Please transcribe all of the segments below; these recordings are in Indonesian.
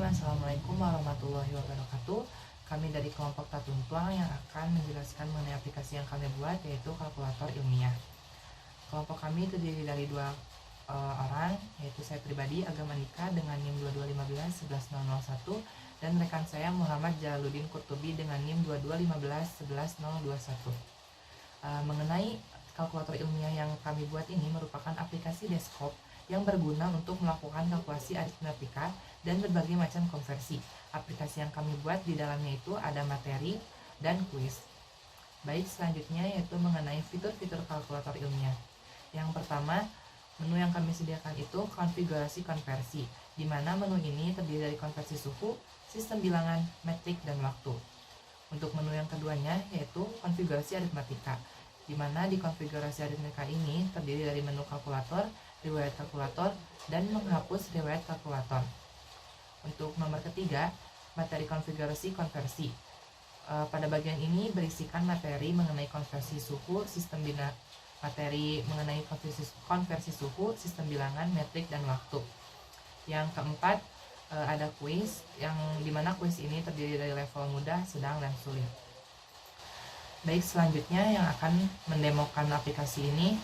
Assalamualaikum warahmatullahi wabarakatuh. Kami dari kelompok Tatumplang yang akan menjelaskan mengenai aplikasi yang kami buat, yaitu kalkulator ilmiah. Kelompok kami terdiri dari dua orang, yaitu saya pribadi Agama Nika dengan NIM 2215 11001 dan rekan saya Muhammad Jalaluddin Kurtubi dengan NIM 2215 11021. Mengenai kalkulator ilmiah yang kami buat ini merupakan aplikasi desktop yang berguna untuk melakukan kalkulasi aritmatika dan berbagai macam konversi. Aplikasi yang kami buat di dalamnya itu ada materi dan kuis. Baik, selanjutnya yaitu mengenai fitur-fitur kalkulator ilmiah. Yang pertama, menu yang kami sediakan itu konfigurasi konversi, di mana menu ini terdiri dari konversi suhu, sistem bilangan, metrik, dan waktu. Untuk menu yang keduanya yaitu konfigurasi aritmatika, di mana di konfigurasi aritmatika ini terdiri dari menu kalkulator, riwayat kalkulator, dan menghapus riwayat kalkulator. Untuk nomor ketiga, materi konfigurasi konversi. Pada bagian ini berisikan materi mengenai konversi suhu, materi mengenai konversi suhu, sistem bilangan, metrik, dan waktu. Yang keempat, ada kuis, yang dimana kuis ini terdiri dari level mudah, sedang, dan sulit. Baik, selanjutnya yang akan mendemokan aplikasi ini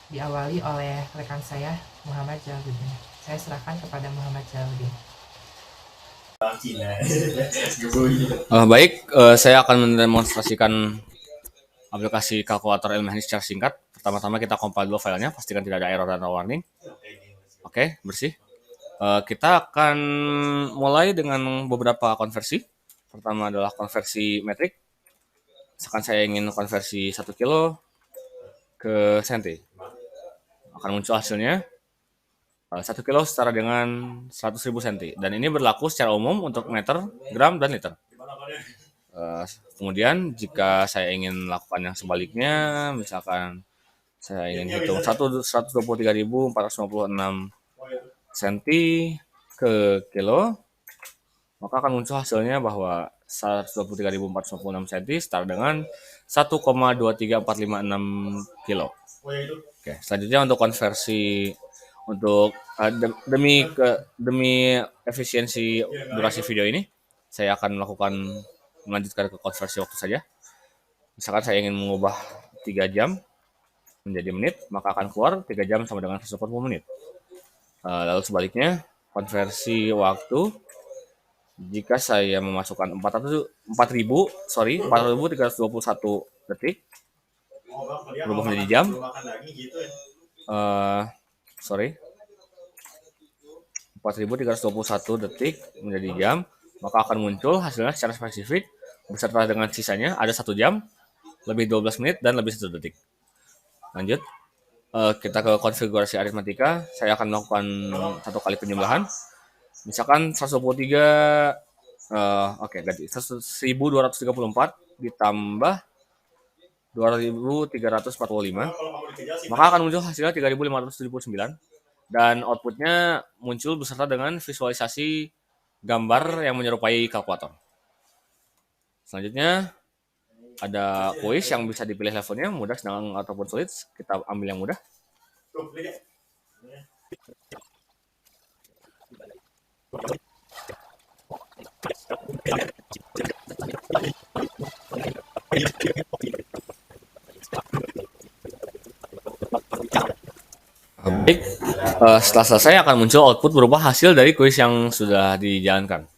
diawali oleh rekan saya Muhammad Jalaluddin. Saya serahkan kepada Muhammad Jalaluddin. Baik, saya akan mendemonstrasikan aplikasi kalkulator ilmiah ini secara singkat. Pertama-tama kita compile dulu filenya, pastikan tidak ada error dan warning. Oke, bersih. Kita akan mulai dengan beberapa konversi. Pertama adalah konversi metrik. Misalkan saya ingin konversi 1 kilo ke senti. Akan muncul hasilnya 1 kilo setara dengan 100.000 senti. Dan ini berlaku secara umum untuk meter, gram, dan liter. Kemudian jika saya ingin lakukan yang sebaliknya, misalkan saya ingin hitung 123.456 cm ke kilo, maka akan muncul hasilnya bahwa 123.456 cm setara dengan 1,23456 kilo. Oke, selanjutnya untuk konversi demi efisiensi durasi video ini, saya akan melanjutkan ke konversi waktu saja. Misalkan saya ingin mengubah 3 jam menjadi menit, maka akan keluar 3 jam sama dengan 140 menit. Lalu sebaliknya, konversi waktu, jika saya memasukkan 4.321 detik, berubah menjadi jam, 4.321 detik menjadi jam, maka akan muncul hasilnya secara spesifik beserta dengan sisanya ada 1 jam, lebih 12 menit, dan lebih 1 detik. Lanjut, kita ke konfigurasi aritmatika. Saya akan melakukan 1 kali penjumlahan. Misalkan 123, ganti 1.234 ditambah 2.345, maka akan muncul hasilnya 3.579, dan outputnya muncul beserta dengan visualisasi gambar yang menyerupai kalkulator. Selanjutnya ada kuis yang bisa dipilih levelnya, mudah, sedang, ataupun sulit. Kita ambil yang mudah. Baik, setelah selesai akan muncul output berupa hasil dari kuis yang sudah dijalankan.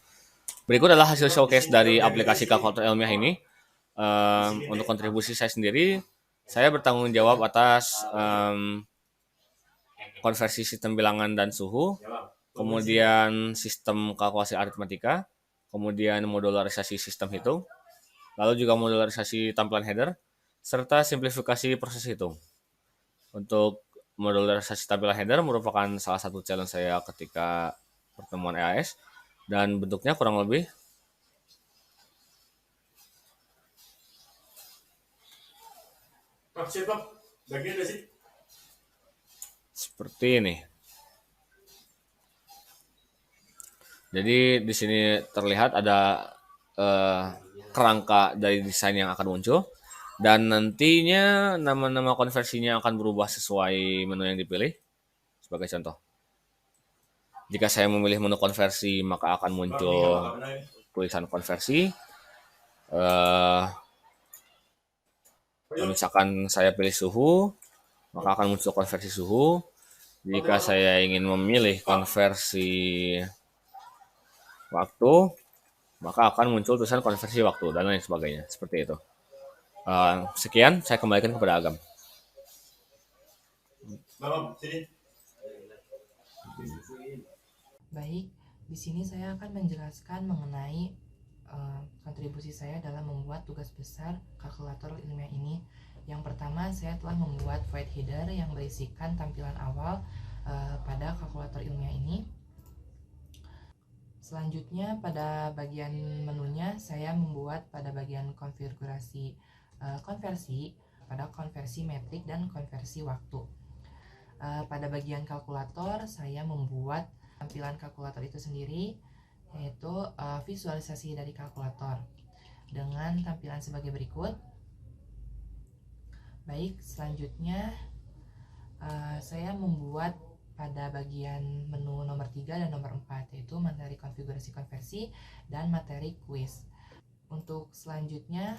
Berikut adalah hasil showcase dari aplikasi kalkulator ilmiah ini. Untuk kontribusi saya sendiri, saya bertanggung jawab atas konversi sistem bilangan dan suhu, kemudian sistem kalkulasi aritmatika, kemudian modularisasi sistem hitung, lalu juga modularisasi tampilan header, serta simplifikasi proses hitung. Untuk modularisasi tampilan header merupakan salah satu challenge saya ketika pertemuan EAS, dan bentuknya kurang lebih seperti ini. Jadi di sini terlihat ada kerangka dari desain yang akan muncul, dan nantinya nama-nama konversinya akan berubah sesuai menu yang dipilih. Sebagai contoh, Jika saya memilih menu konversi, maka akan muncul tulisan konversi. Misalkan saya pilih suhu, maka akan muncul konversi suhu. Jika saya ingin memilih konversi waktu, maka akan muncul tulisan konversi waktu dan lain sebagainya. Seperti itu. Sekian, saya kembalikan kepada Agam. Baik, di sini saya akan menjelaskan mengenai kontribusi saya dalam membuat tugas besar kalkulator ilmiah ini. Yang pertama, saya telah membuat void header yang berisikan tampilan awal pada kalkulator ilmiah ini. Selanjutnya, pada bagian menunya saya membuat pada bagian konfigurasi konversi pada konversi metrik dan konversi waktu. Pada bagian kalkulator saya membuat tampilan kalkulator itu sendiri, yaitu visualisasi dari kalkulator dengan tampilan sebagai berikut. Baik, selanjutnya saya membuat pada bagian menu nomor 3 dan nomor 4, yaitu materi konfigurasi konversi dan materi quiz. Untuk selanjutnya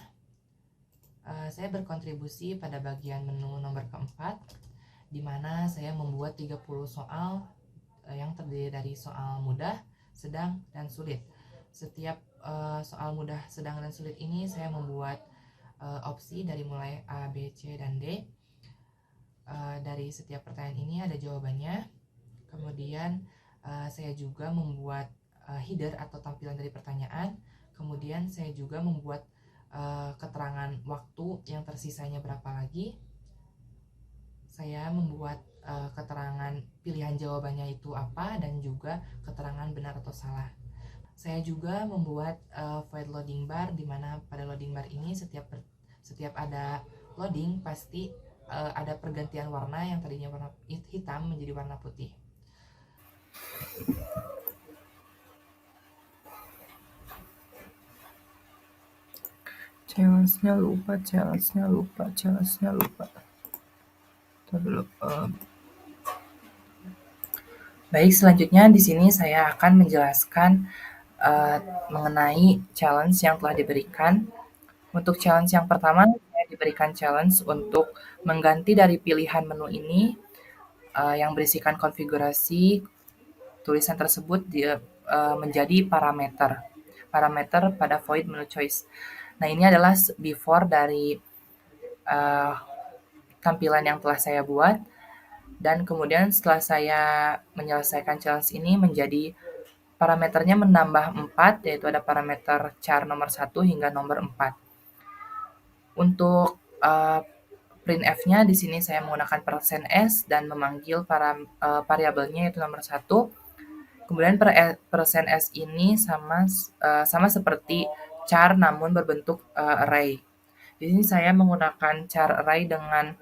saya berkontribusi pada bagian menu nomor keempat, di mana saya membuat 30 soal yang terdiri dari soal mudah, sedang, dan sulit. Setiap soal mudah, sedang, dan sulit ini saya membuat opsi dari mulai A, B, C, dan D. Dari setiap pertanyaan ini ada jawabannya. Kemudian saya juga membuat header atau tampilan dari pertanyaan. Kemudian saya juga membuat keterangan waktu yang tersisanya berapa lagi. Saya membuat keterangan pilihan jawabannya itu apa, dan juga keterangan benar atau salah. Saya juga membuat void loading bar, di mana pada loading bar ini setiap ada loading pasti ada pergantian warna yang tadinya warna hitam menjadi warna putih. Challenge-nya lupa. Baik, selanjutnya di sini saya akan menjelaskan mengenai challenge yang telah diberikan. Untuk challenge yang pertama, saya diberikan challenge untuk mengganti dari pilihan menu ini yang berisikan konfigurasi tulisan tersebut menjadi parameter pada void menu choice. Nah, ini adalah before dari tampilan yang telah saya buat, dan kemudian setelah saya menyelesaikan challenge ini menjadi parameternya menambah 4, yaitu ada parameter char nomor 1 hingga nomor 4. Untuk printf-nya di sini saya menggunakan %s dan memanggil variabelnya yaitu nomor 1. Kemudian %s ini sama seperti char namun berbentuk array. Di sini saya menggunakan char array dengan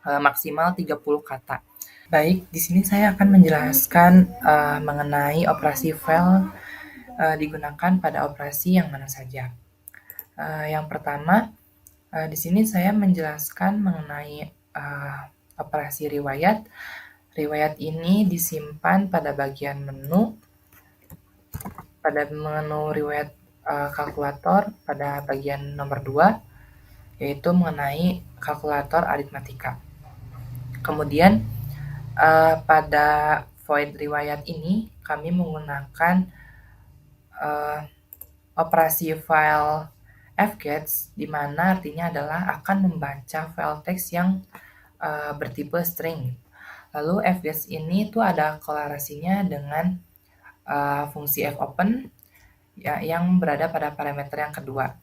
maksimal 30 kata. Baik, di sini saya akan menjelaskan mengenai operasi file digunakan pada operasi yang mana saja. Yang pertama, di sini saya menjelaskan mengenai operasi riwayat. Riwayat ini disimpan pada bagian menu, pada menu riwayat kalkulator pada bagian nomor 2, yaitu mengenai kalkulator aritmatika. Kemudian pada void riwayat ini kami menggunakan operasi file fgets, di mana artinya adalah akan membaca file teks yang bertipe string. Lalu fgets ini tuh ada kolerasinya dengan fungsi fopen yang berada pada parameter yang kedua.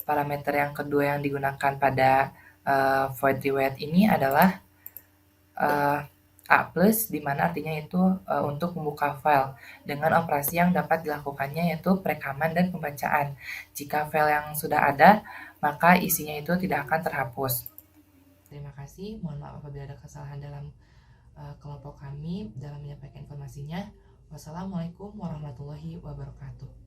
Parameter yang kedua yang digunakan pada void riwayat ini adalah A+, di mana artinya itu untuk membuka file dengan operasi yang dapat dilakukannya yaitu perekaman dan pembacaan. Jika file yang sudah ada, maka isinya itu tidak akan terhapus. Terima kasih, mohon maaf apabila ada kesalahan dalam kelompok kami dalam menyampaikan informasinya. Wassalamualaikum warahmatullahi wabarakatuh.